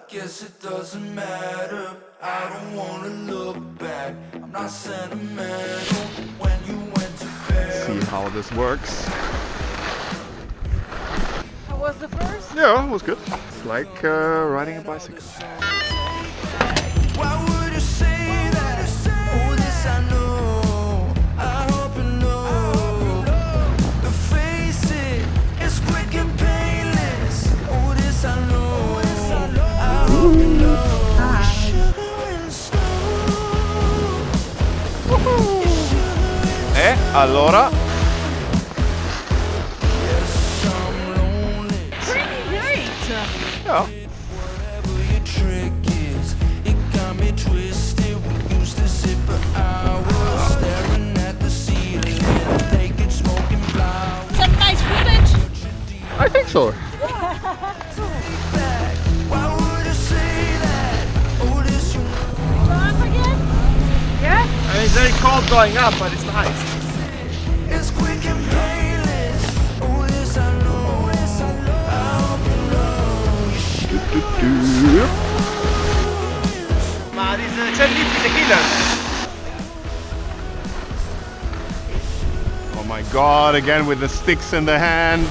guess it doesn't matter. I don't wanna look back. I'm not sentimental. When you went to bed. See how this works. How was the first? Yeah, it was good. It's like riding a bicycle. Why would you say that? Oh, this I know. I hope you know. The face it's quick and painless. Oh, this I know. I hope you know. Sugar and snow. E allora? Yes, I'm lonely. Pretty great! Ja. Whatever your trick is, it got me twisted. We used to sit for hours staring at the ceiling, naked smoking flowers. Some nice footage! I think so. Why would you say that? Oh, this you Up again? Yeah? I mean, it's very cold going up, but it's nice. it's quick and painless. Oh, this I know. I hope you know. Ma c'è il lift is a killer. Oh my god, again with the sticks in the hand.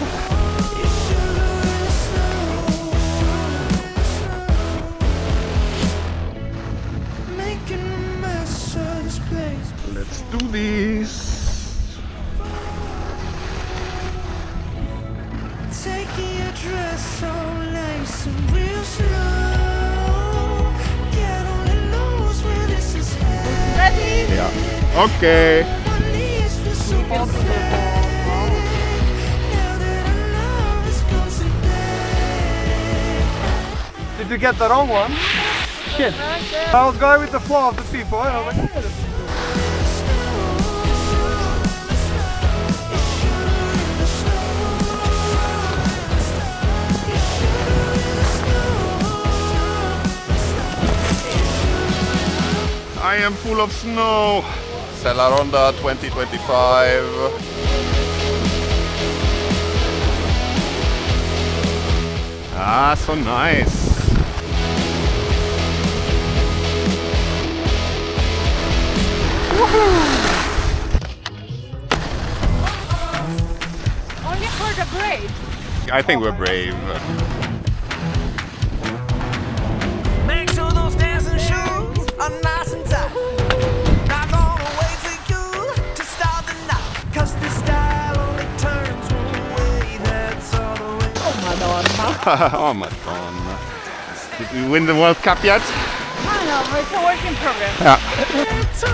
Making a mess of this place. Let's do this. Taking your dress all nice and real slow. God only knows where this is headed. Ready? Yeah. Okay. My knees feel so pathetic. Now that I know it's gone to bed. Did you get the wrong one? Shit. I was going with the flow of the people. And I was like, I am full of snow. Sella Ronda 2025. Ah, so nice. Only for the brave. I think we're brave. Make sure those dancing shoes are nice and tight. Not gonna wait for you to start the night. 'Cause this style only turns one way. That's all the way. Oh my god. Did we win the World Cup yet? I know, but it's a work in progress. Yeah. Into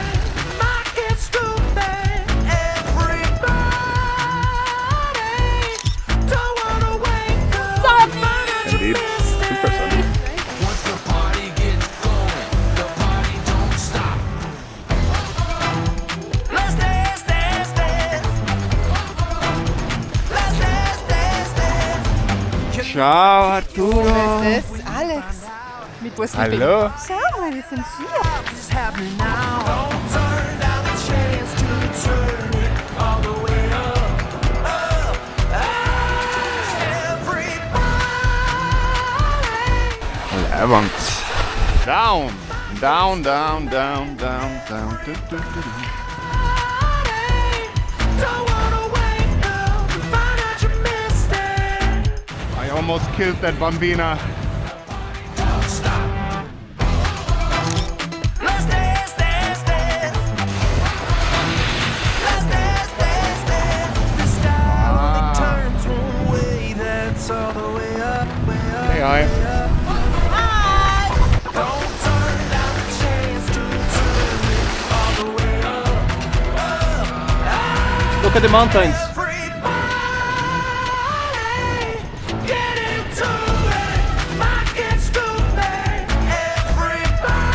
it, might get stupid. Everybody don't wanna wake up. Stop! Indeed. Super sunny. Once the party gets going, the party don't stop. Let's dance, dance, dance. Let's dance, dance, dance. Ciao Arturo. Das ist Alex. Mit was Hallo. Schau mal, wir sind hier. It's happening now. Don't turn down the chance to turn it all the way up. Up, everybody. Levant. Down. Down, down, down, down, down. Du, du, du, du. Don't wanna wake up and find out you missed it. I almost killed that bambina. Don't stop. Let's dance, dance, dance. Let's dance, dance, dance. This style only turns one way. That's all the way up, way up. Hey, hi. Don't turn down the chance to turn it all the way up, up. look at the mountains. Everybody, get into it. Might get stupid. Everybody,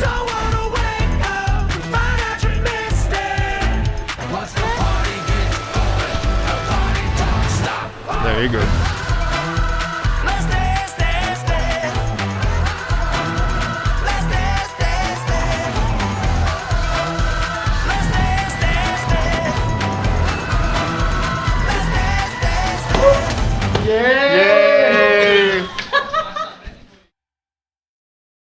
don't wanna wake up and find out you missed it. Once the party gets going, the party don't stop. Very good. Let's dance, dance, dance. Let's dance, dance, dance. Let's dance, dance, dance. Let's dance, dance, dance. Yeah!